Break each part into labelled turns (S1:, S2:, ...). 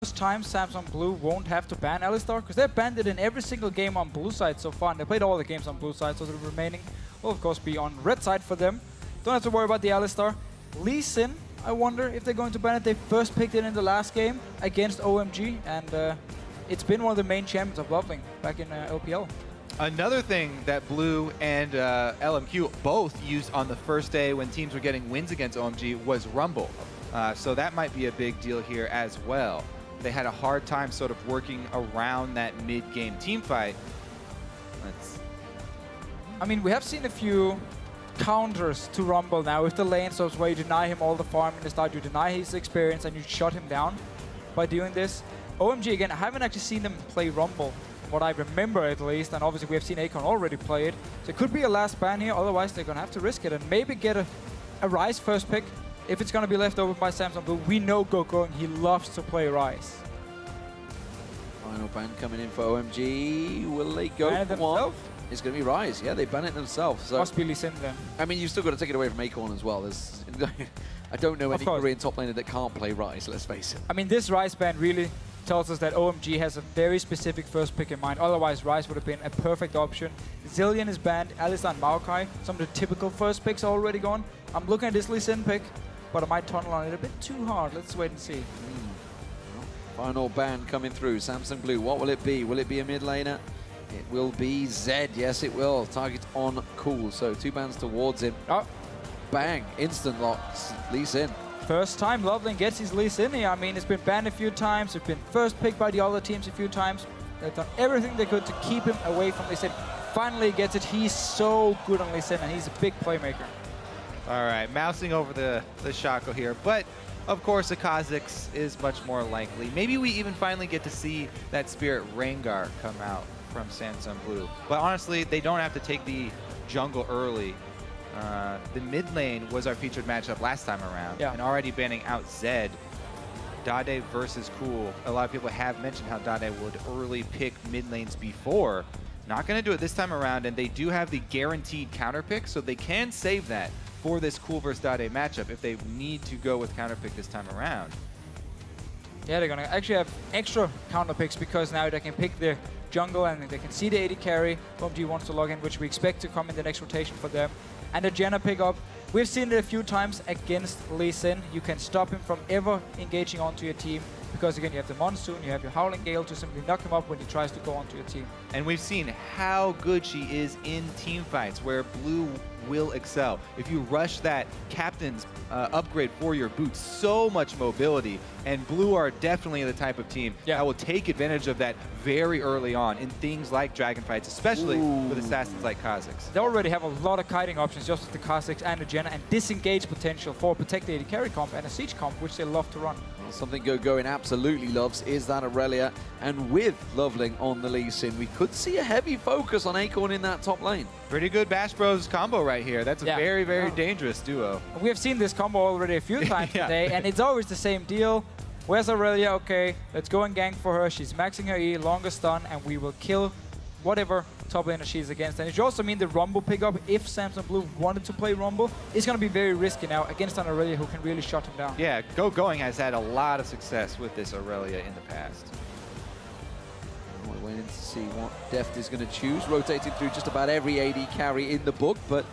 S1: first time Samsung Blue won't have to ban Alistar, because they've banned it in every single game on blue side so far, and they played all the games on blue side, so the remaining will of course be on red side for them. Don't have to worry about the Alistar. Lee Sin, I wonder if they're going to ban it. They first picked it in the last game against OMG, and it's been one of the main champions of Loveling back in LPL.
S2: Another thing that Blue and LMQ both used on the first day when teams were getting wins against OMG was Rumble. So that might be a big deal here as well. They had a hard time sort of working around that mid-game team fight.
S1: I mean, we have seen a few counters to Rumble now with the lane swaps where you deny him all the farm in the start, you deny his experience, and you shut him down by doing this. OMG, again, I haven't actually seen them play Rumble, what I remember at least, and obviously we have seen Akon already play it. So it could be a last ban here, otherwise they're going to have to risk it and maybe get a Ryze first pick. If it's going to be left over by Samsung Blue, we know Going, he loves to play Ryze.
S3: Final ban coming in for OMG. Will they go for one? It's going to be Ryze. Yeah, they ban it themselves. So
S1: must be Lee Sin then.
S3: I mean, you've still got to take it away from Acorn as well. I don't know any Korean top laner that can't play Ryze, let's face it.
S1: I mean, this Ryze ban really tells us that OMG has a very specific first pick in mind. Otherwise, Ryze would have been a perfect option. Zillion is banned, Alistar and Maokai. Some of the typical first picks are already gone. I'm looking at this Lee Sin pick, but I might tunnel on it a bit too hard. Let's wait and see.
S3: Final ban coming through. Samsung Blue, what will it be? Will it be a mid laner? It will be Zed. Yes, it will. Target on Cool. So 2 bans towards him. Oh. Bang. Instant locks. Lee Sin.
S1: First time Loveling gets his Lee Sin here. I mean, it's been banned a few times. It's been first picked by the other teams a few times. They've done everything they could to keep him away from Lee Sin. Finally he gets it. He's so good on Lee Sin, and he's a big playmaker.
S2: All right, mousing over the Shaco here, but of course the Kha'Zix is much more likely. Maybe we even finally get to see that Spirit Rengar come out from Samsung Blue. But honestly, they don't have to take the jungle early. The mid lane was our featured matchup last time around, and already banning out Zed. Dade versus Cool. A lot of people have mentioned how Dade would early pick mid lanes before. Not going to do it this time around, and they do have the guaranteed counter pick, so they can save that for this Cool versus Dade matchup if they need to go with counter pick this time around.
S1: Yeah, they're going to actually have extra counter picks because now they can pick their jungle and they can see the AD carry. OMG wants to log in, which we expect to come in the next rotation for them. And the Janna pickup, we've seen it a few times against Lee Sin. You can stop him from ever engaging onto your team because again, you have the Monsoon, you have your Howling Gale to simply knock him up when he tries to go onto your team.
S2: And we've seen how good she is in team fights where Blue will excel. If you rush that captain's upgrade for your boots, so much mobility, and Blue are definitely the type of team that will take advantage of that very early on in things like dragon fights, especially with assassins like Kha'Zix.
S1: They already have a lot of kiting options just with the Kha'Zix and the Janna, and disengage potential for Protect AD carry comp and a siege comp, which they love to run.
S3: Well, something Going absolutely loves is that Aurelia, and with Loveling on the Lee Sin, we could see a heavy focus on Acorn in that top lane.
S2: Pretty good Bash Bros combo right here. That's a very, very dangerous duo.
S1: We have seen this combo already a few times today, and it's always the same deal. Where's Aurelia? Okay, let's go and gank for her. She's maxing her E, longer stun, and we will kill whatever top laner she's against. And it should also mean the Rumble pickup, if Samsung Blue wanted to play Rumble, is going to be very risky now against an Aurelia who can really shut him down.
S2: Yeah, Going has had a lot of success with this Aurelia in the past.
S3: We're waiting to see what Deft is going to choose, rotating through just about every AD carry in the book, but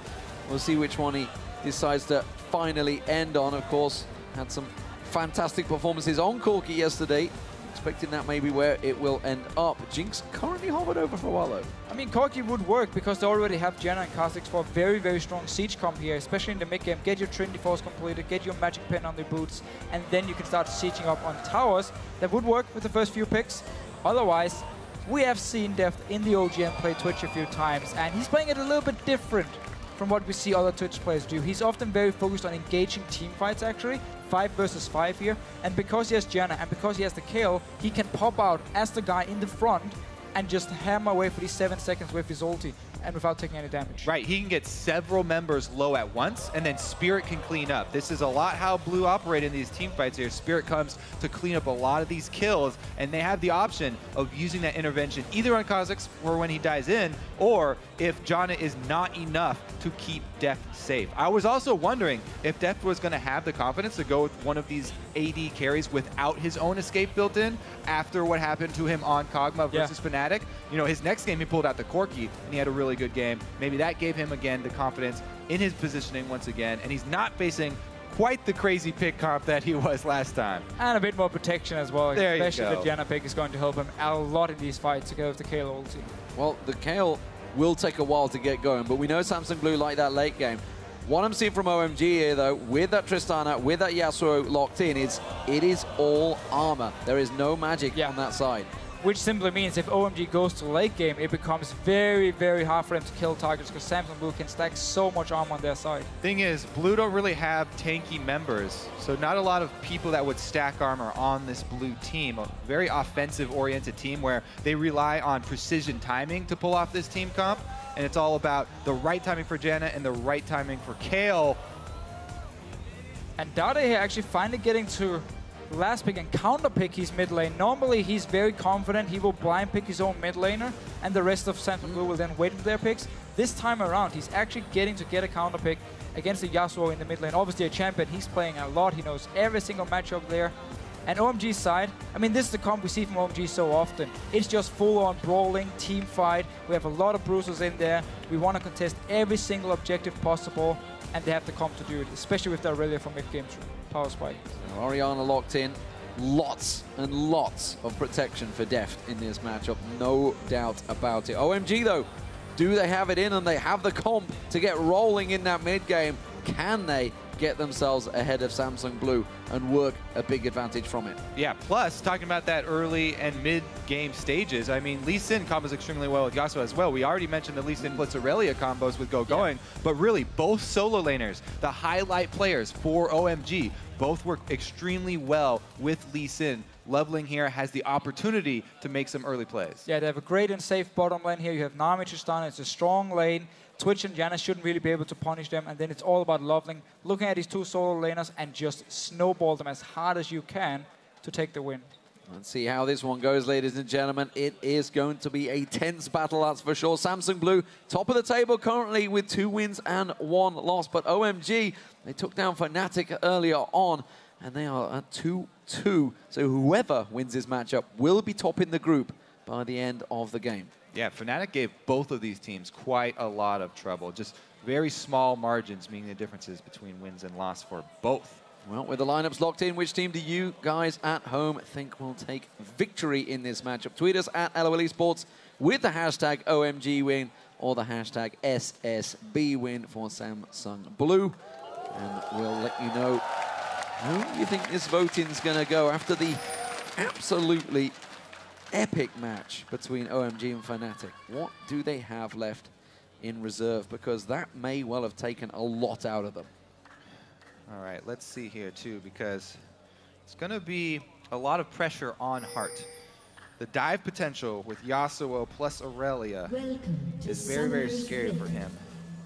S3: we'll see which one he decides to finally end on. Of course, had some fantastic performances on Corki yesterday. Expecting that maybe where it will end up. Jinx currently hovered over for a while though.
S1: I mean, Corki would work because they already have Janna and Kha'Zix for a very, very strong siege comp here, especially in the mid game. Get your Trinity Force completed, get your magic pen on the boots, and then you can start sieging up on towers. That would work with the first few picks. Otherwise, we have seen Deft in the OGM play Twitch a few times, and he's playing it a little bit different from what we see other Twitch players do. He's often very focused on engaging team fights actually, 5 versus 5 here, and because he has Janna and because he has the Kayle, he can pop out as the guy in the front and just hammer away for these 7 seconds with his ulti and without taking any damage.
S2: Right, he can get several members low at once, and then Spirit can clean up. This is a lot how Blue operate in these team fights here. Spirit comes to clean up a lot of these kills, and they have the option of using that intervention either on Kha'Zix for when he dies in, or if Janna is not enough to keep Deft safe. I was also wondering if Deft was going to have the confidence to go with one of these AD carries without his own escape built in after what happened to him on Kog'Maw versus Fnatic. You know, his next game he pulled out the Corki, and he had a really good game. Maybe that gave him, again, the confidence in his positioning once again, and he's not facing quite the crazy pick comp that he was last time.
S1: And a bit more protection as well,
S2: there
S1: especially the Janna pick is going to help him a lot in these fights to go with the Kayle ulti.
S3: Well, the Kayle will take a while to get going, but we know Samsung Blue like that late game. What I'm seeing from OMG here, though, with that Tristana, with that Yasuo locked in, it is all armor. There is no magic on that side.
S1: Which simply means if OMG goes to late game, it becomes very, very hard for them to kill targets because Samsung Blue can stack so much armor on their side.
S2: Thing is, Blue don't really have tanky members, so not a lot of people that would stack armor on this Blue team. A very offensive-oriented team where they rely on precision timing to pull off this team comp, and it's all about the right timing for Janna and the right timing for Kayle.
S1: And Dada here actually finally getting to last pick and counter pick his mid lane. Normally he's very confident, he will blind pick his own mid laner and the rest of Samsung Blue will then wait for their picks. This time around he's actually getting to get a counter pick against the Yasuo in the mid lane. Obviously a champion, he's playing a lot, he knows every single matchup there. And OMG's side, I mean this is the comp we see from OMG so often. It's just full on brawling, team fight, we have a lot of bruisers in there, we want to contest every single objective possible and they have the comp to do it, especially with the Aurelia from mid game power spike.
S3: So Orianna locked in. Lots and lots of protection for Deft in this matchup, no doubt about it. OMG though, do they have it in and they have the comp to get rolling in that mid game? Can they get themselves ahead of Samsung Blue and work a big advantage from it?
S2: Yeah, plus, talking about that early and mid-game stages, I mean, Lee Sin combos extremely well with Yasuo as well. We already mentioned the Lee Sin plus Aurelia combos with Going, but really, both solo laners, the highlight players for OMG, both work extremely well with Lee Sin. Leveling here has the opportunity to make some early plays.
S1: Yeah, they have a great and safe bottom lane here. You have Nami Tristana, it's a strong lane. Twitch and Janna shouldn't really be able to punish them, and then it's all about leveling, looking at these two solo laners and just snowball them as hard as you can to take the win.
S3: Let's see how this one goes, ladies and gentlemen. It is going to be a tense battle, that's for sure. Samsung Blue, top of the table currently with 2 wins and 1 loss, but OMG, they took down Fnatic earlier on, and they are at 2-2. So whoever wins this matchup will be top in the group by the end of the game.
S2: Yeah, Fnatic gave both of these teams quite a lot of trouble. Just very small margins, meaning the differences between wins and loss for both.
S3: Well, with the lineups locked in, which team do you guys at home think will take victory in this matchup? Tweet us at LOL Esports with the hashtag OMG win or the hashtag SSB win for Samsung Blue. And we'll let you know how you think this voting's going to go after the absolutely epic match between OMG and Fnatic. What do they have left in reserve? Because that may well have taken a lot out of them.
S2: All right, let's see here too, because it's going to be a lot of pressure on Heart. The dive potential with Yasuo plus Aurelia is very, very scary for him.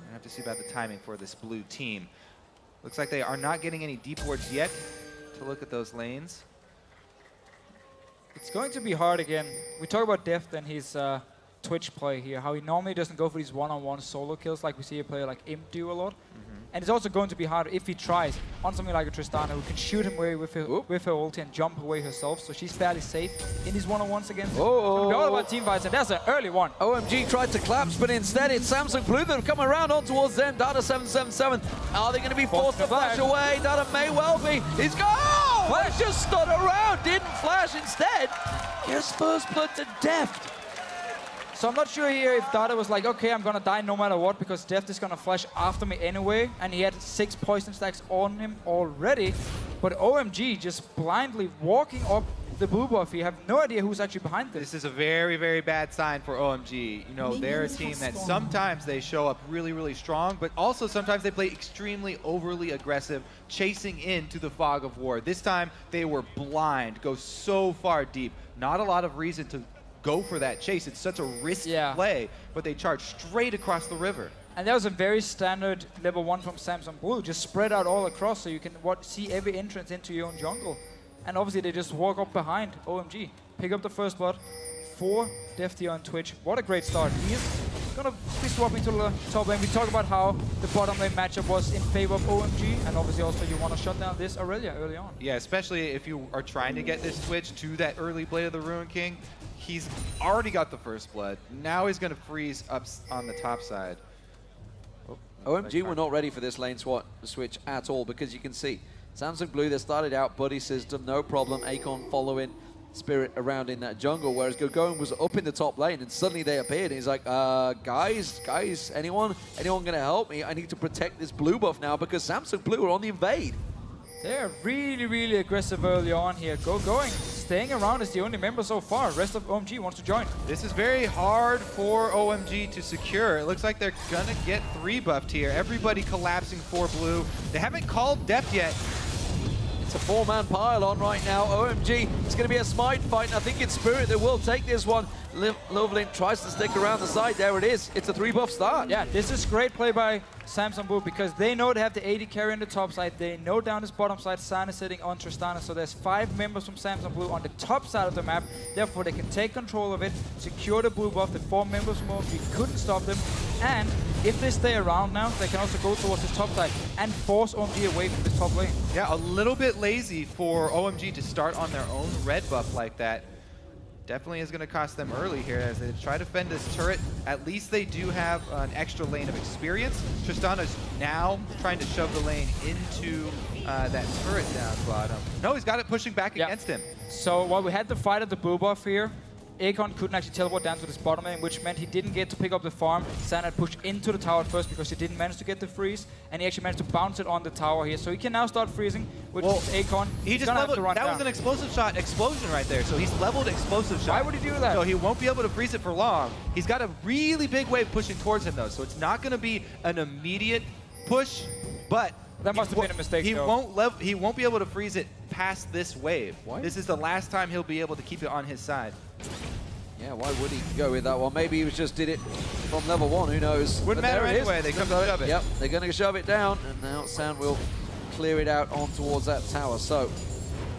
S2: I have to see about the timing for this Blue team. Looks like they are not getting any deep wards yet to look at those lanes.
S1: It's going to be hard again. We talk about Deft and his Twitch play here, how he normally doesn't go for these one-on-one solo kills like we see a player like Imp do a lot. And it's also going to be hard if he tries on something like a Tristana who can shoot him away with her ulti and jump away herself, so she's fairly safe in these one-on-ones against him. We're all about team fights, and that's an early one.
S3: OMG tried to collapse, but instead it's Samsung Blue that have come around on towards them. Dada 777. Are they going to be forced to flash away? Dada may well be. He's gone! Flash just stood around, didn't flash instead. Here's first blood to Deft.
S1: So I'm not sure here if Dada was like, okay, I'm going to die no matter what because Deft is going to flash after me anyway. And he had 6 poison stacks on him already. But OMG just blindly walking up the blue buff. You have no idea who's actually behind this.
S2: This is a very, very bad sign for OMG. You know, they're a team that sometimes they show up really, really strong, but also sometimes they play extremely overly aggressive, chasing into the fog of war. This time, they were blind, go so far deep. Not a lot of reason to go for that chase. It's such a risky play, but they charge straight across the river.
S1: And that was a very standard level 1 from Samsung Blue. Just spread out all across so you can see every entrance into your own jungle. And obviously they just walk up behind OMG. Pick up the first blood for Deft here on Twitch. What a great start. He is going to be swapping to the top lane. We talked about how the bottom lane matchup was in favor of OMG. And obviously also you want to shut down this Aurelia early on.
S2: Yeah, especially if you are trying to get this Twitch to that early Blade of the Ruin King. He's already got the first blood. Now he's going to freeze up on the top side.
S3: OMG were not ready for this lane switch at all, because you can see Samsung Blue, they started out buddy system, no problem. Akon following Spirit around in that jungle, whereas Gogoen was up in the top lane, and suddenly they appeared, and he's like, guys, anyone gonna help me? I need to protect this blue buff now, because Samsung Blue are on the invade.
S1: They're really, really aggressive early on here. Gogoen staying around is the only member so far. Rest of OMG wants to join.
S2: This is very hard for OMG to secure. It looks like they're gonna get 3 buffed here. Everybody collapsing for blue. They haven't called Deft yet.
S3: It's a 4-man pile on right now. OMG, it's going to be a smite fight, and I think it's Spirit that will take this one. Lovelin tries to stick around the side. There it is. It's a 3-buff start.
S1: Yeah, this is great play by Samsung Blue, because they know they have the AD carry on the top side. They know down this bottom side, San is sitting on Tristana. So there's 5 members from Samsung Blue on the top side of the map. Therefore, they can take control of it, secure the blue buff. The 4 members from OMG couldn't stop them. And if they stay around now, they can also go towards the top side and force OMG away from this top lane.
S2: Yeah, a little bit lazy for OMG to start on their own red buff like that. Definitely is going to cost them early here as they try to fend this turret. At least they do have an extra lane of experience. Tristana's now trying to shove the lane into that turret down bottom. No, he's got it pushing back against him.
S1: So while we had the fight at the blue buff here, Akon couldn't actually teleport down to this bottom lane, which meant he didn't get to pick up the farm. San had pushed into the tower first because he didn't manage to get the freeze, and he actually managed to bounce it on the tower here. So he can now start freezing, which is Akon.
S2: He just leveled, that was an explosive shot explosion right there. So he's leveled explosive shot.
S1: Why would he do that?
S2: So he won't be able to freeze it for long. He's got a really big wave pushing towards him though, so it's not going to be an immediate push, but
S1: that must have been a mistake.
S2: He won't be able to freeze it past this wave. Why? This is the last time he'll be able to keep it on his side.
S3: Yeah, why would he go with that one? Maybe he just did it from level 1, who knows?
S2: Wouldn't matter anyway, they come to shove it.
S3: Yep, they're going to shove it down, and now San will clear it out on towards that tower. So,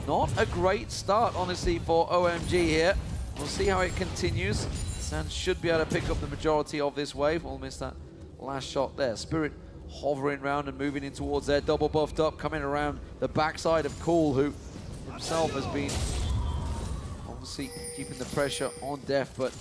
S3: not a great start, honestly, for OMG here. We'll see how it continues. San should be able to pick up the majority of this wave. We'll miss that last shot there. Spirit hovering around and moving in towards there, double buffed up, coming around the backside of Cool, who himself has been obviously keeping the pressure on Deft, but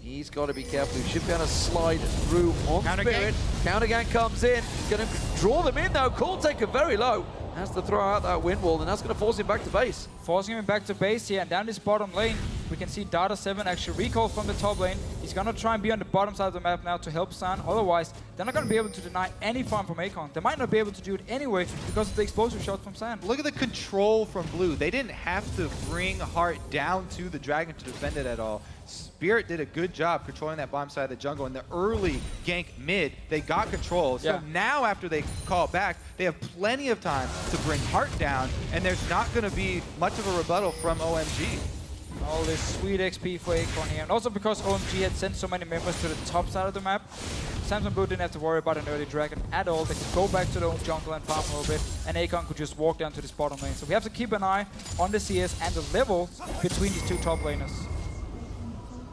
S3: he's got to be careful. He should be able to slide through on Spirit. Counter gang comes in, going to draw them in though. Cool taken very low. Has to throw out that wind wall, and that's going to force him back to base.
S1: Forcing him back to base here, and down this bottom lane, we can see Data 7 actually recall from the top lane. He's going to try and be on the bottom side of the map now to help San. Otherwise, they're not going to be able to deny any farm from Akon. They might not be able to do it anyway because of the explosive shot from San.
S2: Look at the control from Blue. They didn't have to bring Heart down to the Dragon to defend it at all. Spirit did a good job controlling that bottom side of the jungle. In the early gank mid, they got control. So now after they call it back, they have plenty of time to bring Heart down, and there's not going to be much of a rebuttal from OMG.
S1: All this sweet XP for Akon here. And also because OMG had sent so many members to the top side of the map, Samsung Blue didn't have to worry about an early Dragon at all. They could go back to their own jungle and farm a little bit, and Akon could just walk down to this bottom lane. So we have to keep an eye on the CS and the levels between these two top laners.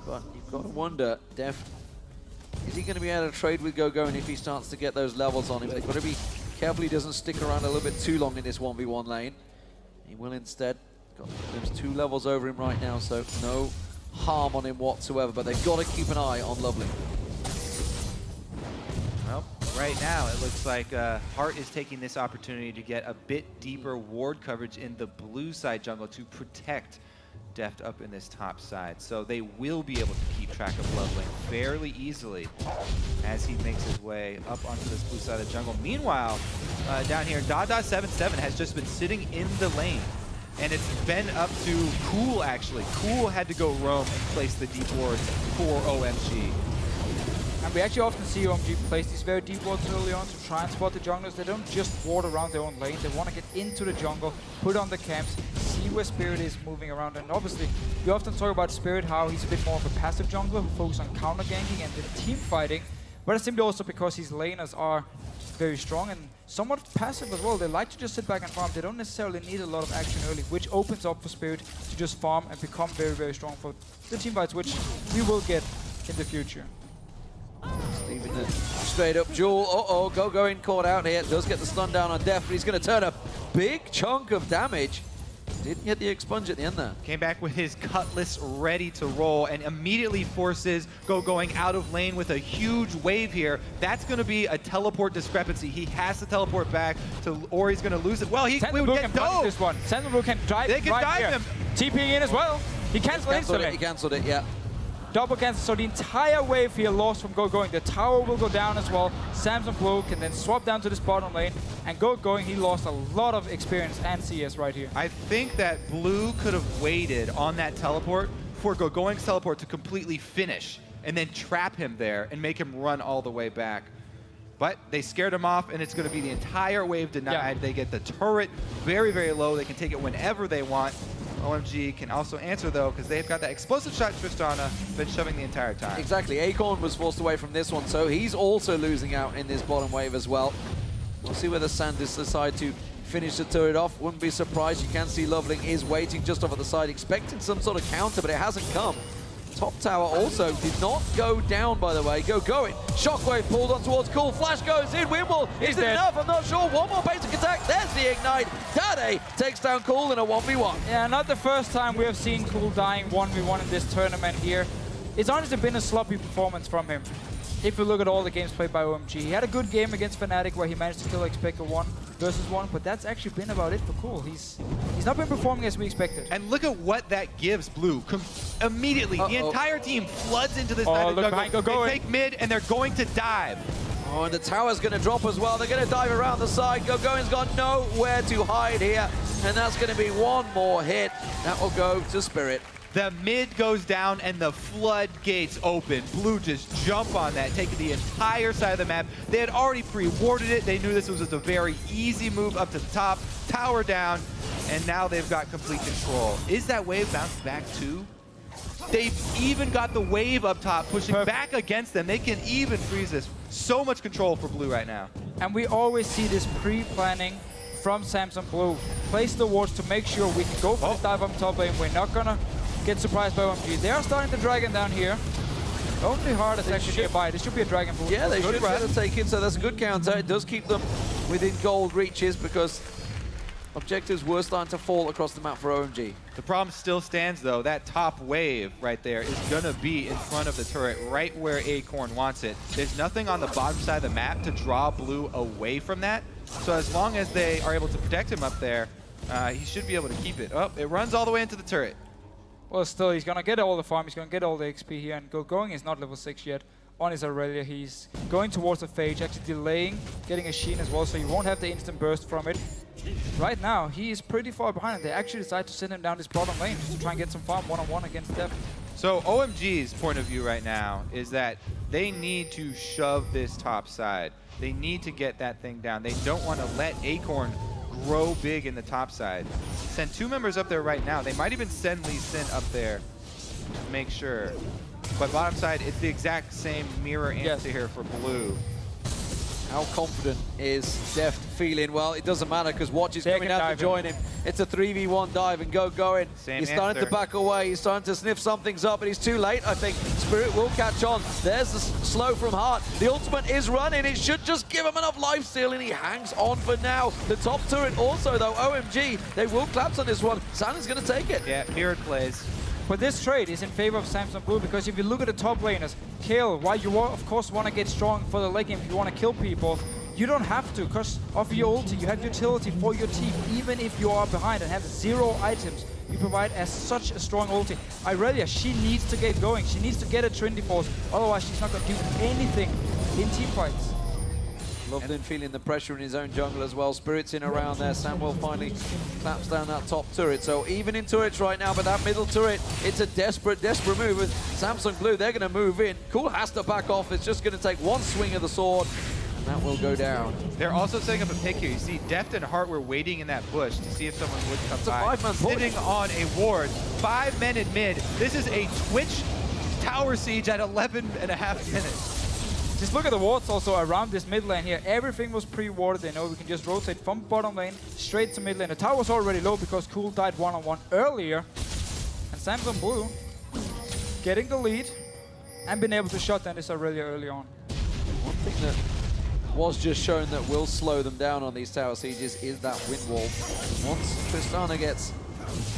S3: But you've got to wonder, Deft, is he going to be able to trade with Gogoen if he starts to get those levels on him? They've got to be careful he doesn't stick around a little bit too long in this 1v1 lane. He will instead. There's 2 levels over him right now, so no harm on him whatsoever, but they've got to keep an eye on Lovely.
S2: Well, right now it looks like Heart is taking this opportunity to get a bit deeper ward coverage in the blue side jungle to protect Deft up in this top side. So they will be able to keep track of Lovely fairly easily as he makes his way up onto this blue side of the jungle. Meanwhile, down here, Dada77 has just been sitting in the lane. And it's been up to Cool, actually. Cool had to go roam and place the deep wards for OMG.
S1: And we actually often see OMG place these very deep wards early on to try and spot the junglers. They don't just ward around their own lane. They want to get into the jungle, put on the camps, see where Spirit is moving around. And obviously, we often talk about Spirit, how he's a bit more of a passive jungler who focuses on counter ganking and then team fighting. But it's simply also because his laners are very strong and somewhat passive as well. They like to just sit back and farm. They don't necessarily need a lot of action early, which opens up for Spirit to just farm and become very, very strong for the team fights, which we will get in the future.
S3: Leaving the straight up duel. Uh-oh, Go-Going caught out here. Does get the stun down on Deft, but he's going to turn a big chunk of damage. Didn't get the expunge at the end there.
S2: Came back with his cutlass ready to roll and immediately forces Go-Going out of lane with a huge wave here. That's going to be a teleport discrepancy. He has to teleport back to, or he's going to lose it. Well, he would get dove.
S1: This one. Samsung Blue can drive.
S2: They can
S1: right
S2: dive
S1: here.
S2: him.
S1: TPing in as well. He cancelled instantly.
S3: He cancelled it, yeah.
S1: Double cancel, so the entire wave here lost from Go-Going. The tower will go down as well. Samsung Blue can then swap down to this bottom lane. And Go-Going, he lost a lot of experience and CS right here.
S2: I think that Blue could have waited on that teleport for Go-Going's teleport to completely finish and then trap him there and make him run all the way back. But they scared him off, and it's going to be the entire wave denied.
S1: Yeah.
S2: They get the turret very, very low. They can take it whenever they want. OMG can also answer, though, because they've got that explosive shot Tristana been shoving the entire time.
S3: Exactly. Acorn was forced away from this one, so he's also losing out in this bottom wave as well. We'll see whether Sandis decide to finish the turret off. Wouldn't be surprised. You can see Loveling is waiting just off at the side, expecting some sort of counter, but it hasn't come. Top tower also did not go down, by the way. Go-Going. Shockwave pulled on towards Cool. Flash goes in. Wimble. Is it enough? I'm not sure. One more basic attack. There's the ignite. Dade takes down Cool in a 1v1.
S1: Yeah, not the first time we have seen Cool dying 1v1 in this tournament here. It's honestly been a sloppy performance from him. If you look at all the games played by OMG, he had a good game against Fnatic where he managed to kill Expector 1 versus 1, but that's actually been about it for Cool. He's not been performing as we expected.
S2: And look at what that gives Blue. Immediately, the entire team floods into this side of the jungle. They take mid, and they're going to dive.
S3: Oh, and the tower's going to drop as well. They're going to dive around the side. Go-Going's got nowhere to hide here, and that's going to be one more hit. That will go to Spirit.
S2: The mid goes down and the floodgates open. Blue just jump on that, taking the entire side of the map. They had already pre-warded it. They knew this was just a very easy move up to the top, tower down, and now they've got complete control. Is that wave bounced back too? They've even got the wave up top pushing back against them. They can even freeze this. So much control for Blue right now.
S1: And we always see this pre-planning from Samsung Blue. Place the wards to make sure we can go for this dive up top lane. We're not gonna get surprised by OMG. They are starting the dragon down here. Only hard is actually nearby. This should be a dragon pool.
S3: Yeah, they should be able to take it, so that's a good counter. It does keep them within gold reaches because objectives were starting to fall across the map for OMG.
S2: The problem still stands, though. That top wave right there is going to be in front of the turret, right where Acorn wants it. There's nothing on the bottom side of the map to draw Blue away from that. So as long as they are able to protect him up there, he should be able to keep it. Oh, it runs all the way into the turret.
S1: Well, still, he's going to get all the farm. He's going to get all the XP here. And Go-Going is not level 6 yet on his Aurelia. He's going towards the Phage, actually delaying, getting a Sheen as well, so he won't have the instant burst from it. Right now, he is pretty far behind, and they actually decide to send him down this bottom lane just to try and get some farm one-on-one against Deft.
S2: So OMG's point of view right now is that they need to shove this top side. They need to get that thing down. They don't want to let Acorn grow big in the top side. Send 2 members up there right now. They might even send Lee Sin up there to make sure. But bottom side, it's the exact same mirror answer here for Blue.
S3: How confident is Deft feeling? Well, it doesn't matter because Watch is coming out to join him. It's a 3v1 dive and Go-Going. He's starting to back away. He's starting to sniff something's up, but he's too late, I think. Spirit will catch on. There's the slow from Heart. The ultimate is running. It should just give him enough lifesteal, and he hangs on for now. The top turret also, though, OMG, they will collapse on this one. Santa's going to take it.
S2: Yeah, mirrored plays.
S1: But this trade is in favor of Samsung Blue because if you look at the top laners, Kale, while you of course want to get strong for the late game, if you want to kill people, you don't have to because of your ulti. You have utility for your team, even if you are behind and have 0 items. You provide as such a strong ulti. Aurelia, she needs to get going. She needs to get a Trinity Force, otherwise she's not going to do anything in team fights.
S3: Loveland feeling the pressure in his own jungle as well. Spirit's in around there. Samuel finally claps down that top turret. So even in turrets right now, but that middle turret, it's a desperate move. With Samsung Blue, they're going to move in. Cool has to back off. It's just going to take one swing of the sword, and that will go down.
S2: They're also setting up a pick here. You see Deft and Hart were waiting in that bush to see if someone would come by.
S3: It's a 5-man
S2: sitting on a ward. 5 men in mid. This is a Twitch tower siege at 11.5 minutes.
S1: Just look at the wards also around this mid lane here. Everything was pre-warded. They know we can just rotate from bottom lane straight to mid lane. The tower was already low because Cool died one-on-one earlier. And Samsung Blue getting the lead and being able to shut down this Aurelia early on.
S3: One thing that was just shown that will slow them down on these tower sieges is that wind wall. Once Tristana gets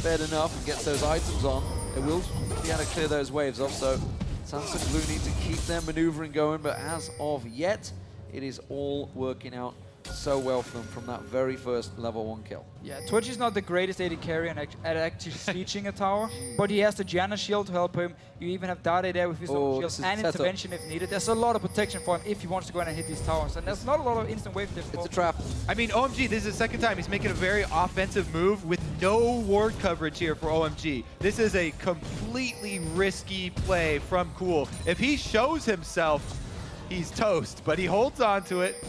S3: fed enough and gets those items on, they will be able to clear those waves off. So Samsung Blue need to keep their maneuvering going, but as of yet, it is all working out so well for them from that very first level 1 kill.
S1: Yeah, Twitch is not the greatest AD carry at actually sieging a tower, but he has the Janna shield to help him. You even have Dade there with his own shield and intervention if needed. There's a lot of protection for him if he wants to go in and hit these towers, and there's not a lot of instant wave difficulty.
S3: It's a trap.
S2: I mean, OMG, this is the second time he's making a very offensive move with no ward coverage here for OMG. This is a completely risky play from Cool. If he shows himself, he's toast, but he holds on to it.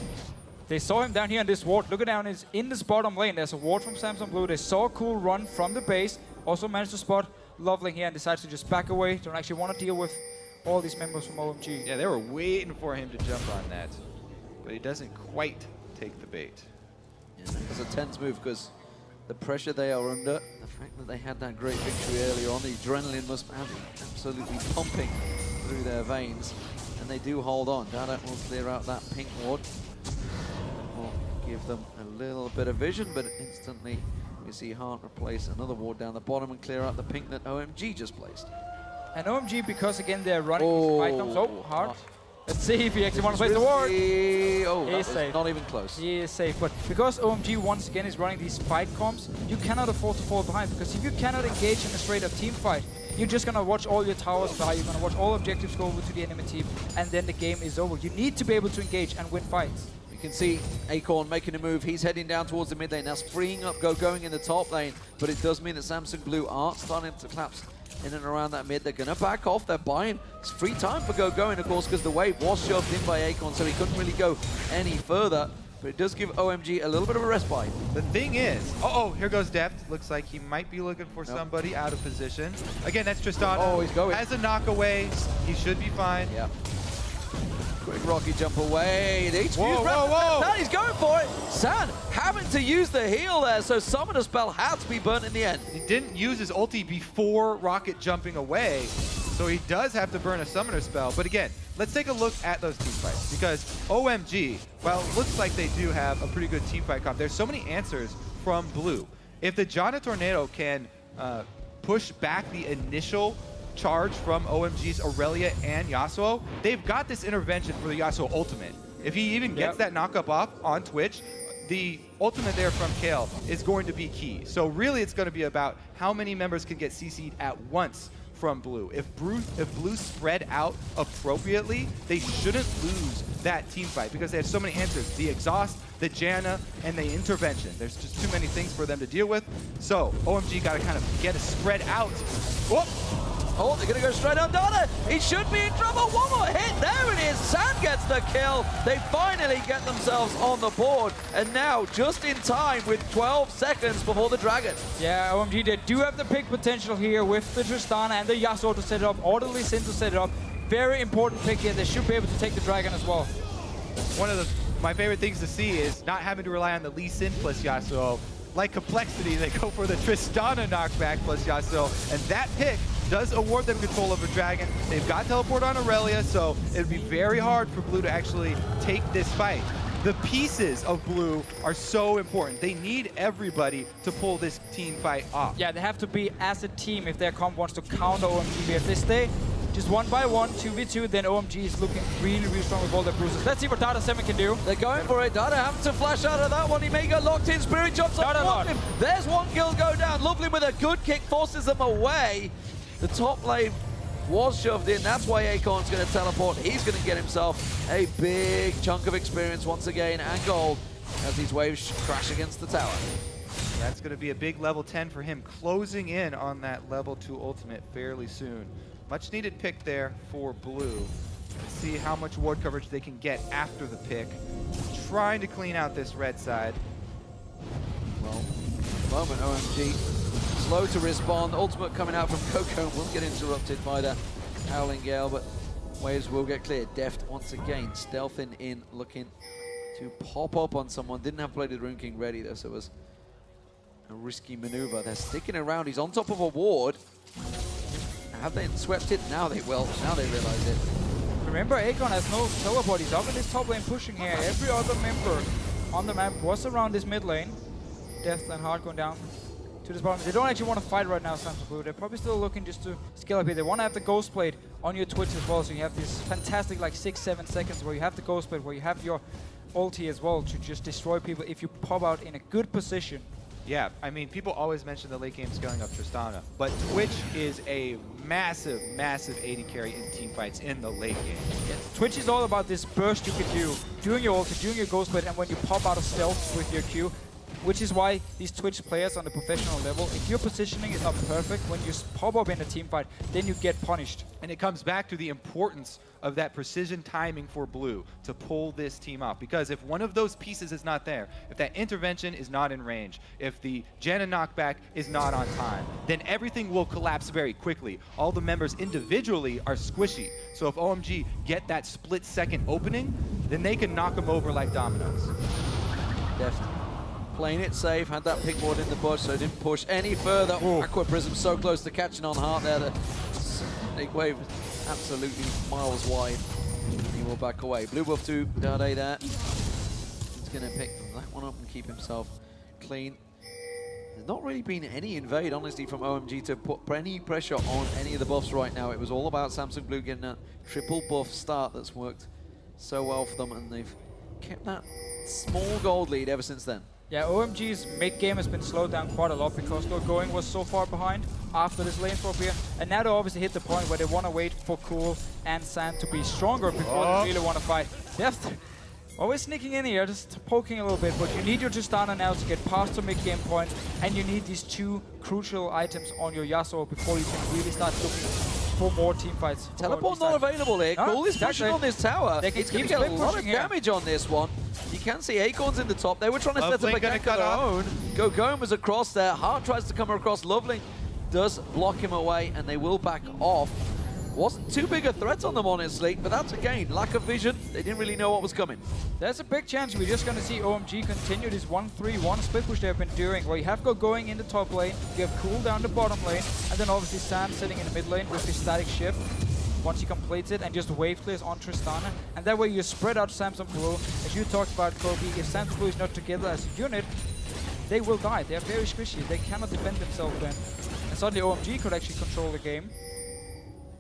S1: They saw him down here in this ward. Look at down, is in this bottom lane. There's a ward from Samsung Blue. They saw Cool run from the base. Also managed to spot Loveling here and decides to just back away. Don't actually want to deal with all these members from OMG.
S2: Yeah, they were waiting for him to jump on that, but he doesn't quite take the bait.
S3: Yeah, it's a tense move because the pressure they are under, the fact that they had that great victory earlier on, the adrenaline must have been absolutely pumping through their veins, and they do hold on. Dada will clear out that pink ward. Will give them a little bit of vision, but instantly we see Hart replace another ward down the bottom and clear out the pink that OMG just placed.
S1: And OMG, because again they're running these items. Oh, Hart. Let's see if he actually wants to place the ward.
S3: Oh,
S1: He is safe.
S3: Not even close.
S1: He is safe, but because OMG once again is running these fight comps, you cannot afford to fall behind, because if you cannot engage in a straight-up team fight, you're just going to watch all your towers die, you're going to watch all objectives go over to the enemy team, and then the game is over. You need to be able to engage and win fights.
S3: You can see Acorn making a move. He's heading down towards the mid lane. That's freeing up going in the top lane, but it does mean that Samsung Blue are starting to collapse in and around that mid. They're going to back off. They're buying. It's free time for going, of course, because the wave was shoved in by Acorn, so he couldn't really go any further. But it does give OMG a little bit of a respite.
S2: The thing is, here goes Deft. Looks like he might be looking for somebody out of position. Again, that's Tristana.
S3: Oh, he's going.
S2: Has a knock away. He should be fine.
S3: Yeah. Quick rocky jump away.
S2: Whoa.
S3: He's going for it. San having to use the heal there, so Summoner Spell had to be burnt in the end.
S2: He didn't use his ulti before Rocket jumping away, so he does have to burn a Summoner Spell. But again, let's take a look at those team fights, because OMG, well, it looks like they do have a pretty good team fight comp. There's so many answers from Blue. If the Janna Tornado can push back the initial charge from OMG's Aurelia and Yasuo, they've got this intervention for the Yasuo ultimate. If he even gets that knock-up off on Twitch, the ultimate there from Kale is going to be key. So really it's going to be about how many members can get CC'd at once from Blue. If Blue spread out appropriately, they shouldn't lose that team fight because they have so many answers. The exhaust, the Janna, and the intervention. There's just too many things for them to deal with. So OMG got to kind of get it spread out. Whoop.
S3: Oh, they're going to go straight on Donna. He should be in trouble. One more hit. There it is. San gets the kill. They finally get themselves on the board. And now, just in time with 12 seconds before the Dragon.
S1: Yeah, OMG, they do have the pick potential here with the Tristana and the Yasuo to set it up, or the Lee Sin to set it up. Very important pick here. They should be able to take the Dragon as well.
S2: One of my favorite things to see is not having to rely on the Lee Sin plus Yasuo. Like Complexity, they go for the Tristana knockback plus Yasuo, and that pick does award them control over Dragon. They've got teleport on Aurelia, so it'd be very hard for Blue to actually take this fight. The pieces of Blue are so important. They need everybody to pull this team fight off.
S1: Yeah, they have to be as a team if their comp wants to counter OMG. If they stay just 1v1, 2v2, then OMG is looking really, really strong with all their bruises. Let's see what Dada 7 can do.
S3: They're going for it. Dada having to flash out of that one. He may get locked in. Spirit jumps on him. There's one kill go down. Lovely with a good kick, forces them away. The top lane was shoved in. That's why Acorn's going to teleport. He's going to get himself a big chunk of experience once again and gold as these waves crash against the tower.
S2: That's going to be a big level 10 for him, closing in on that level 2 ultimate fairly soon. Much needed pick there for Blue. Let's see how much ward coverage they can get after the pick. Trying to clean out this red side.
S3: Well, at the moment, OMG slow to respond. Ultimate coming out from Coco will get interrupted by the Howling Gale, but waves will get cleared. Deft once again stealthing in, looking to pop up on someone. Didn't have Bladed Rune King ready though, so it was a risky maneuver. They're sticking around. He's on top of a ward. Have they swept it? Now they will. Now they realize it.
S1: Remember, Acorn has no teleport. He's up in this top lane pushing here. Every other member on the map was around this mid lane. Death and Hard going down to this bottom. They don't actually want to fight right now, Samsung Blue. They're probably still looking just to scale up here. They want to have the Ghost Blade on your Twitch as well, so you have this fantastic like 6-7 seconds where you have the Ghost Blade, where you have your ulti as well to just destroy people if you pop out in a good position.
S2: Yeah, I mean, people always mention the late game scaling up Tristana, but Twitch is a massive, massive AD carry in team fights in the late game.
S1: Yeah, Twitch is all about this burst you can do, doing your ulti, doing your Ghost Blade, and when you pop out of stealth with your Q, which is why these Twitch players on the professional level, if your positioning is not perfect, when you pop up in a team fight, then you get punished.
S2: And it comes back to the importance of that precision timing for Blue to pull this team off. Because if one of those pieces is not there, if that intervention is not in range, if the Janna knockback is not on time, then everything will collapse very quickly. All the members individually are squishy. So if OMG get that split-second opening, then they can knock them over like dominoes.
S3: Definitely. Playing it safe, had that pick ward in the bush, so didn't push any further. Aqua Prism so close to catching on Heart there. The Snake Wave absolutely miles wide. He will back away. Blue buff to Dade there. He's going to pick that one up and keep himself clean. There's not really been any invade, honestly, from OMG to put any pressure on any of the buffs right now. It was all about Samsung Blue getting a triple buff start that's worked so well for them, and they've kept that small gold lead ever since then.
S1: Yeah, OMG's mid-game has been slowed down quite a lot because Going was so far behind after this lane swap here. And now they obviously hit the point where they want to wait for Cool and Sand to be stronger before they really want to fight. Deft always sneaking in here, just poking a little bit, but you need your Tristana now to get past the mid-game point, and you need these 2 crucial items on your Yasuo before you can really start looking for more team fights.
S3: Teleport not available here.
S1: No,
S3: Cool is pushing on this tower. It's going to get a lot of damage on this one. You can see Acorn's in the top. They were trying to set up a gank of their own. Going was across there. Heart tries to come across. Loveling does block him away, and they will back off. Wasn't too big a threat on them, honestly, but that's, again, lack of vision. They didn't really know what was coming.
S1: There's a big chance we're just going to see OMG continue this 1-3-1 split push they've been doing, where you have going in the top lane, you have Cool down the bottom lane, and then obviously Sam sitting in the mid lane with his static shift. Once he completes it, and just wave clears on Tristana, and that way you spread out Samsung Blue. As you talked about, Kobe, if Samsung Blue is not together as a unit, they will die. They are very squishy. They cannot defend themselves then. And suddenly OMG could actually control the game.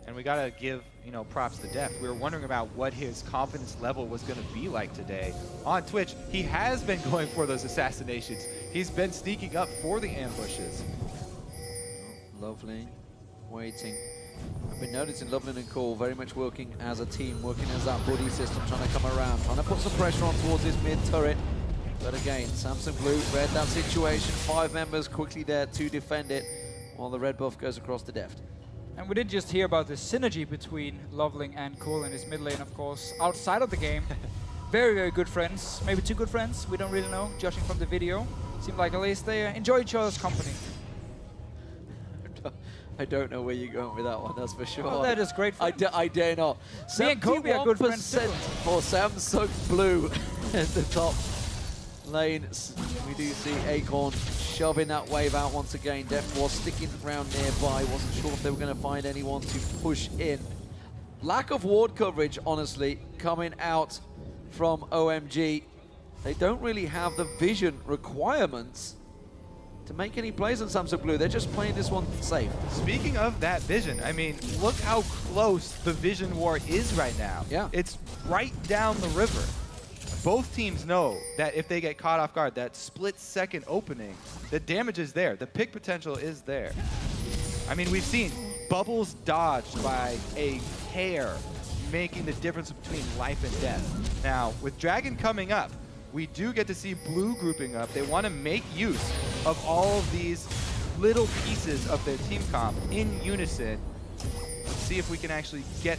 S2: And we gotta give, props to Deft. We were wondering about what his confidence level was gonna be like today. On Twitch, he has been going for those assassinations. He's been sneaking up for the ambushes.
S3: Lovely. Waiting. I've been noticing Loveland and Cool very much working as a team, working as that buddy system, trying to come around, trying to put some pressure on towards this mid turret. But again, Samsung Blue read that situation. 5 members quickly there to defend it, while the red buff goes across to Deft.
S1: And we did just hear about the synergy between Loveling and Cool in his mid lane, of course, outside of the game. Very, very good friends. Maybe too good friends. We don't really know, judging from the video. Seemed like at least they enjoy each other's company.
S3: I don't know where you're going with that one, that's for sure.
S1: Oh, that is great friends.
S3: I dare not.
S1: Me and Kobe are good friends too.
S3: 71% for Samsung Blue in the top lane. We do see Acorn shoving that wave out once again. Deft was sticking around nearby. Wasn't sure if they were going to find anyone to push in. Lack of ward coverage, honestly, coming out from OMG. They don't really have the vision requirements to make any plays on Samsung Blue. They're just playing this one safe.
S2: Speaking of that vision, I mean, look how close the vision war is right now.
S3: Yeah.
S2: It's right down the river. Both teams know that if they get caught off guard, that split-second opening, the damage is there. The pick potential is there. I mean, we've seen Bubbles dodged by a hair, making the difference between life and death. Now, with Dragon coming up, we do get to see Blue grouping up. They want to make use of all of these little pieces of their team comp in unison. Let's see if we can actually get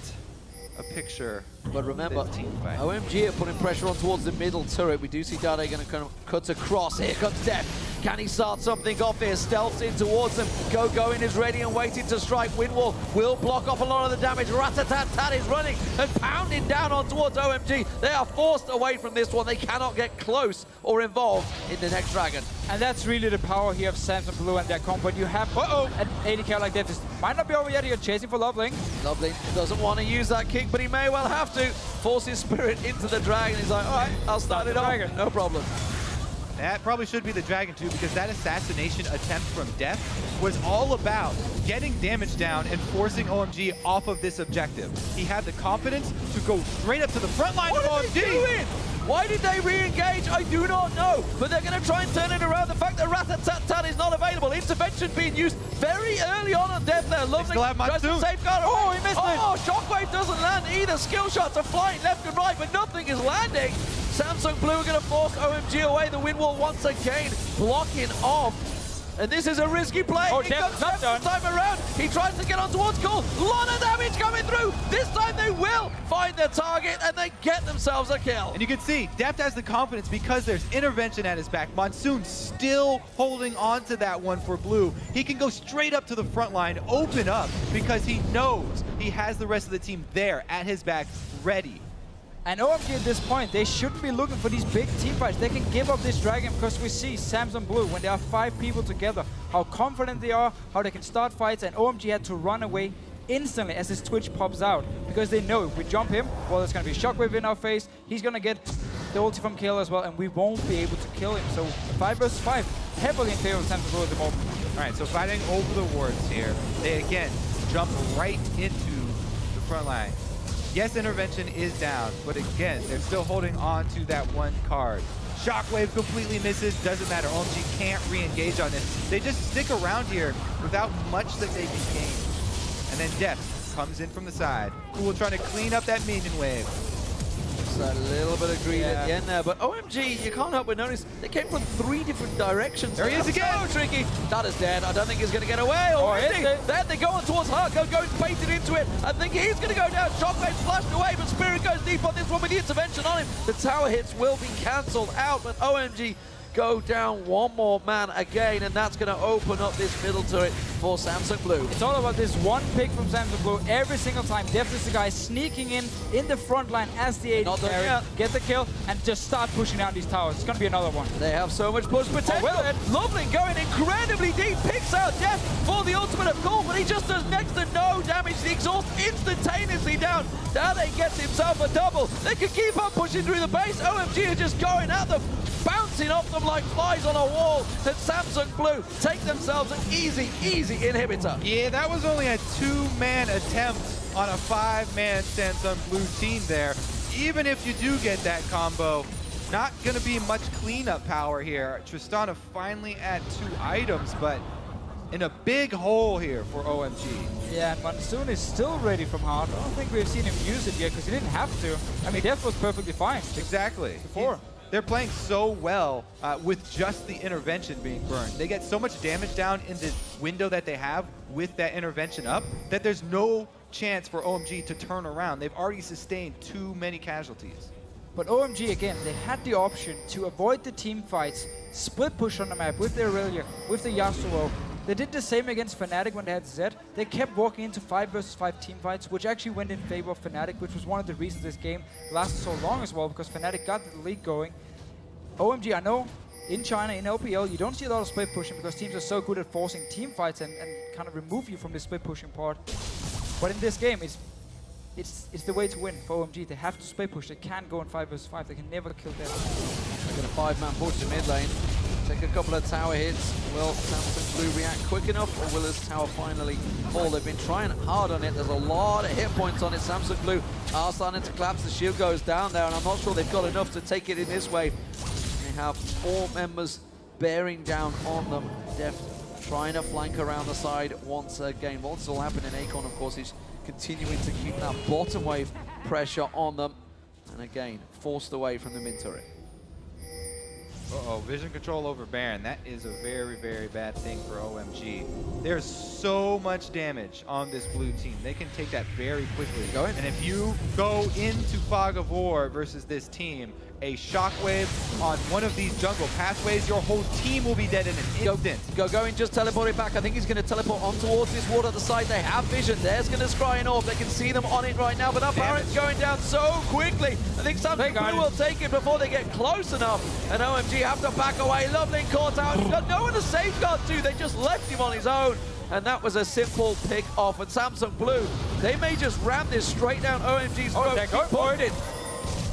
S2: a picture.
S3: But remember,
S2: team fight.
S3: OMG are putting pressure on towards the middle turret. We do see Dade going to kind of cut across. Here comes Def. Can he start something off here? Stealths in towards them. Going is ready and waiting to strike. Windwall will block off a lot of the damage. Ratatat is running and pounding down on towards OMG. They are forced away from this one. They cannot get close or involved in the next Dragon.
S1: And that's really the power here of Samsung Blue and their combo. You have an 80k like that. This might not be over yet. You're chasing for Loveling.
S3: Loveling doesn't want to use that kick, but he may well have to. Force his spirit into the Dragon. He's like, all right, I'll start it off. No problem.
S2: That probably should be the Dragon too, because that assassination attempt from Def was all about getting damage down and forcing OMG off of this objective. He had the confidence to go straight up to the front line of OMG.
S3: Why did they re-engage? I do not know. But they're going to try and turn it around. The fact that Ratatat is not available. Intervention being used very early on Def there. Lovely.
S2: Still have Monsoon.
S3: Safeguard.
S1: Oh, he missed it.
S3: Oh, Shockwave doesn't land either. Skill shots are flying left and right, but nothing is landing. Samsung Blue are going to force OMG away. The wind wall once again blocking off. And this is a risky play.
S1: Oh,
S3: He
S1: Def
S3: comes
S1: not done.
S3: this time around. He tries to get on towards Cole. Lot of damage coming through. This time they will find their target and they get themselves a kill.
S2: And you can see, Deft has the confidence because there's intervention at his back. Monsoon still holding on to that one for Blue. He can go straight up to the front line, open up, because he knows he has the rest of the team there at his back, ready.
S1: And OMG at this point, they shouldn't be looking for these big team fights. They can give up this Dragon because we see Samsung Blue, when there are 5 people together, how confident they are, how they can start fights, and OMG had to run away instantly as his Twitch pops out. Because they know if we jump him, well, there's going to be a Shockwave in our face. He's going to get the ulti from Kill as well, and we won't be able to kill him. So 5 versus 5, heavily in favor of Samsung Blue at the moment.
S2: All right, so fighting over the wards here. They, again, jump right into the front line. Yes, intervention is down, but again, they're still holding on to that one card. Shockwave completely misses, doesn't matter. OMG can't re-engage on this. They just stick around here without much that they can gain. And then Def comes in from the side. Cool, trying to clean up that minion wave.
S3: Just a little bit of greed at the end there, but OMG, you can't help but notice they came from 3 different directions.
S2: There he is again!
S3: So tricky. That is dead. I don't think he's going to get away. Or is he? There they go on towards Harko, goes baited into it. I think he's going to go down. Shockwave flushed away, but Spirit goes deep on this one with the intervention on him. The tower hits will be cancelled out, but OMG go down one more man again, and that's going to open up this middle turret for Samsung Blue.
S1: It's all about this one pick from Samsung Blue every single time. Def is the guy sneaking in the front line as the AD carry, get the kill, and just start pushing down these towers. It's going to be another one.
S3: They have so much push potential. Loveling going incredibly deep, picks out Def for the ultimate of course, but he just does next to no damage. The exhaust instantaneously down. Dade gets himself a double. They can keep on pushing through the base. OMG are just going at them, bouncing off them like flies on a wall, and Samsung Blue take themselves an easy inhibitor.
S2: Yeah, that was only a 2-man attempt on a 5-man Samsung Blue team there. Even if you do get that combo, not going to be much cleanup power here. Tristana finally at 2 items, but in a big hole here for OMG.
S1: Yeah, and Monsoon is still ready from hard. I don't think we've seen him use it yet because he didn't have to. I mean, Def was perfectly fine.
S2: Exactly.
S1: Before.
S2: They're playing so well with just the intervention being burned. They get so much damage down in the window that they have with that intervention up that there's no chance for OMG to turn around. They've already sustained too many casualties.
S1: But OMG, again, they had the option to avoid the team fights, split push on the map with the Aurelia, with the Yasuo. They did the same against Fnatic when they had Zed. They kept walking into 5 versus 5 team fights, which actually went in favor of Fnatic, which was one of the reasons this game lasted so long as well, because Fnatic got the lead going. OMG, I know in China, in LPL, you don't see a lot of split pushing because teams are so good at forcing team fights and kind of remove you from the split pushing part. But in this game, it's the way to win for OMG. They have to split push. They can't go in 5 versus 5. They can never kill them.
S3: They're going to 5-man push to mid lane. Take a couple of tower hits. Will Samsung Blue react quick enough, or will his tower finally fall? They've been trying hard on it. There's a lot of hit points on it. Samsung Blue are starting to collapse. The shield goes down there, and I'm not sure they've got enough to take it in this way. They have 4 members bearing down on them. Def trying to flank around the side once again. While this is all happening, Acorn, of course, is continuing to keep that bottom wave pressure on them. And again, forced away from the mid turret.
S2: Uh-oh, vision control over Baron. That is a very, very bad thing for OMG. There's so much damage on this blue team. They can take that very quickly. And if you go into Fog of War versus this team, a shockwave on one of these jungle pathways, your whole team will be dead in an instant.
S3: Going, just teleporting back. I think he's going to teleport on towards this ward at the side. They have vision. There's going to scry an orb. They can see them on it right now, but that Baron's going down so quickly. I think Samsung Blue will take it before they get close enough, and OMG have to back away. Lovely caught out. No one to safeguard to. They just left him on his own. And that was a simple pick off. And Samsung Blue, they may just ram this straight down OMG's throat. Keep pointed.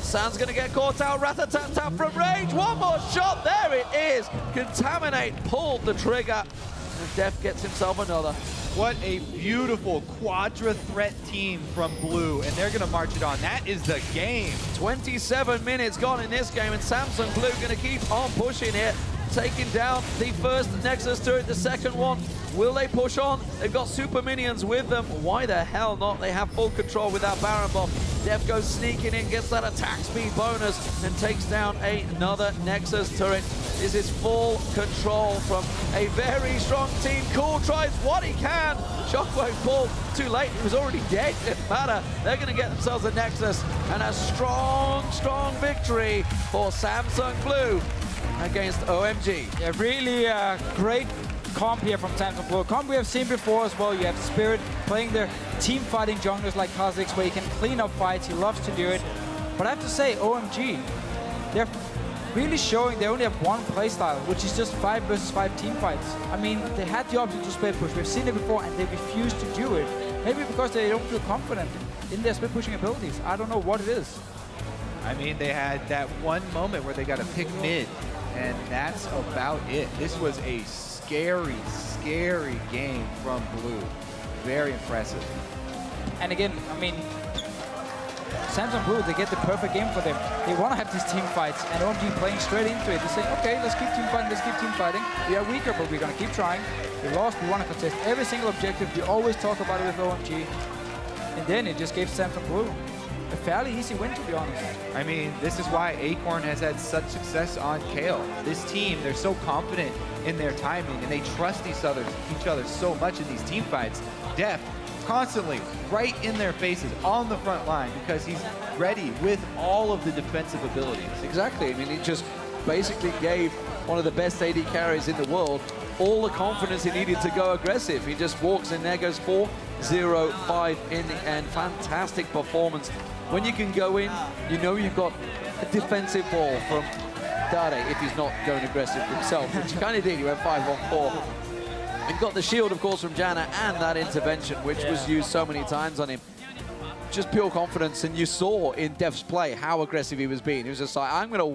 S3: Sand's going to get caught out. Rat-a-tat-tat from range. One more shot. There it is. Contaminate pulled the trigger. And Def gets himself another.
S2: What a beautiful quadra threat team from Blue, and they're going to march it on. That is the game.
S3: 27 minutes gone in this game, and Samsung Blue going to keep on pushing it. Taking down the first Nexus turret, the second one. Will they push on? They've got super minions with them. Why the hell not? They have full control with that Baron bomb. Def goes sneaking in, gets that attack speed bonus, and takes down another Nexus turret. This is full control from a very strong team. Cool tries what he can. Shockwave pull too late. He was already dead. It didn't matter. They're going to get themselves a Nexus, and a strong, strong victory for Samsung Blue against OMG.
S1: Yeah, really great comp here from Samsung Blue. Comp we have seen before as well. You have Spirit playing their team fighting junglers like Kha'Zix, where he can clean up fights. He loves to do it. But I have to say, OMG, they're really showing they only have one playstyle, which is just 5 versus 5 team fights. I mean, they had the option to split push. We've seen it before, and they refused to do it. Maybe because they don't feel confident in their split pushing abilities. I don't know what it is.
S2: I mean, they had that one moment where they got to pick mid, and that's about it. This was a scary, scary game from Blue. Very impressive.
S1: And again, I mean, Samsung Blue, they get the perfect game for them. They want to have these team fights, and OMG playing straight into it. They're saying, okay, let's keep team fighting, let's keep team fighting. We are weaker, but we're going to keep trying. We lost, we want to contest every single objective. We always talk about it with OMG. And then it just gave Samsung Blue a fairly easy win, to be honest.
S2: I mean, this is why Acorn has had such success on Kale. This team, they're so confident in their timing, and they trust each other so much in these team fights. Def constantly right in their faces on the front line because he's ready with all of the defensive abilities.
S3: Exactly. I mean, he just basically gave one of the best AD carries in the world all the confidence he needed to go aggressive. He just walks in there, goes 4-0-5 in the end. Fantastic performance. When you can go in, you know you've got a defensive ball from Dade if he's not going aggressive himself, which he kind of did. He went 5-1-4. And got the shield, of course, from Janna and that intervention, which was used so many times on him. Just pure confidence, and you saw in Def's play how aggressive he was being. He was just like, I'm going to